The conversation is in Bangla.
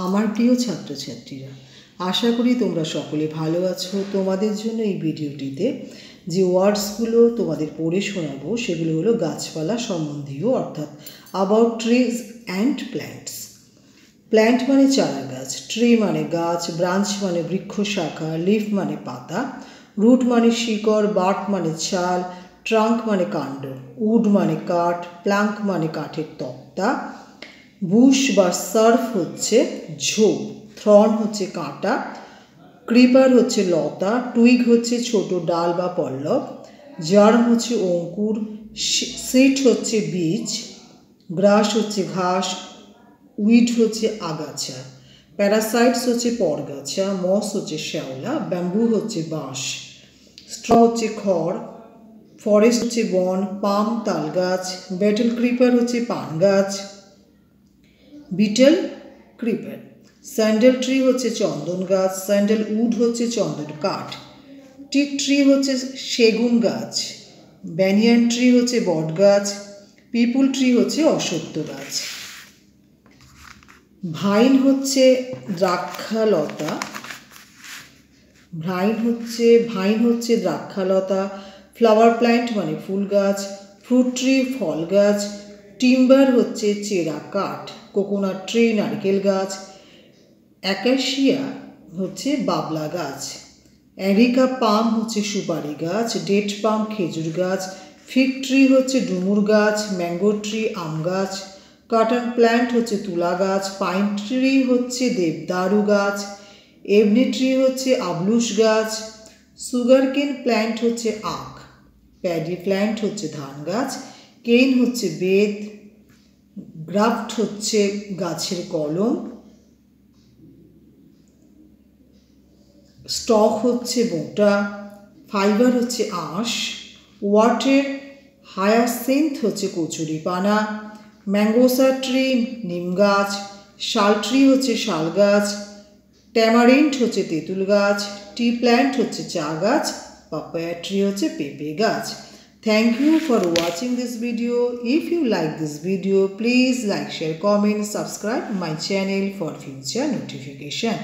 আমার প্রিয় ছাত্রছাত্রীরা, আশা করি তোমরা সকলে ভালো আছো। তোমাদের জন্য এই ভিডিওটিতে যে ওয়ার্ডসগুলো তোমাদের পড়ে শোনাবো সেগুলো হলো গাছপালা সম্বন্ধীয়, অর্থাৎ about trees and plants. Plant মানে চারা গাছ, ট্রি মানে গাছ, ব্রাঞ্চ মানে বৃক্ষ শাখা, লিফ মানে পাতা, রুট মানে শিকড়, বার্ক মানে ছাল, ট্রাঙ্ক মানে কাণ্ড, উড মানে কাঠ, প্লাঙ্ক মানে কাঠের তক্তা, বুশ বা সার্ফ হচ্ছে ঝোপ, থ্রন হচ্ছে কাঁটা, ক্রিপার হচ্ছে লতা, টুইগ হচ্ছে ছোট ডাল বা পল্লব, জার্ম হচ্ছে অঙ্কুর, সিট হচ্ছে বীজ, গ্রাস হচ্ছে ঘাস, উইড হচ্ছে আগাছা, প্যারাসাইটস হচ্ছে পরগাছা, মস হচ্ছে শ্যাওলা, ব্যাম্বু হচ্ছে বাঁশ, স্ট্র হচ্ছে খড়, ফরেস্ট হচ্ছে বন, পাম তাল গাছ, বেটল ক্রিপার হচ্ছে পান গাছ, বিটেল ক্রিপার, স্যান্ডেল ট্রি হচ্ছে চন্দন গাছ, স্যান্ডেল উড হচ্ছে চন্দন কাঠ, টিক ট্রি হচ্ছে সেগুন গাছ, ব্যানিয়ান ট্রি হচ্ছে বট গাছ, পিপুল ট্রি হচ্ছে অশ্বত্থ গাছ, ভাইন হচ্ছে দ্রাক্ষালতা, ভাইন হচ্ছে দ্রাক্ষালতা, ফ্লাওয়ার প্ল্যান্ট মানে ফুল গাছ, ফ্রুট ট্রি ফল গাছ, টিম্বার হচ্ছে চেরা কাঠ, কোকোনাট ট্রি নারকেল গাছ, অ্যাকাশিয়া হচ্ছে বাবলা গাছ, অ্যারিকা পাম হচ্ছে সুপারি গাছ, ডেট পাম খেজুর গাছ, ফিগ ট্রি হচ্ছে ডুমুর গাছ, ম্যাঙ্গো ট্রি আম গাছ, কটন প্ল্যান্ট হচ্ছে তুলা গাছ, পাইন ট্রি হচ্ছে দেবদারু গাছ, এবনি ট্রি হচ্ছে আবলুস গাছ, সুগারকেন প্ল্যান্ট হচ্ছে আখ, প্যাডি প্ল্যান্ট হচ্ছে ধান গাছ, কেইন হচ্ছে বেত, গ্রাফট হচ্ছে গাছের কলম, স্টক হচ্ছে বোঁটা, ফাইবার হচ্ছে আঁশ, ওয়াটের হায়াসিন্থ হচ্ছে কচুরিপানা, ম্যাঙ্গোসা ট্রি নিম গাছ, শাল ট্রি হচ্ছে শাল গাছ, ট্যামারিন্ড হচ্ছে তেঁতুল গাছ, টি প্ল্যান্ট হচ্ছে চা গাছ, পাপায়া ট্রি হচ্ছে পেঁপে গাছ। Thank you for watching this video. If you like this video, please like, share, comment, subscribe my channel for future notification.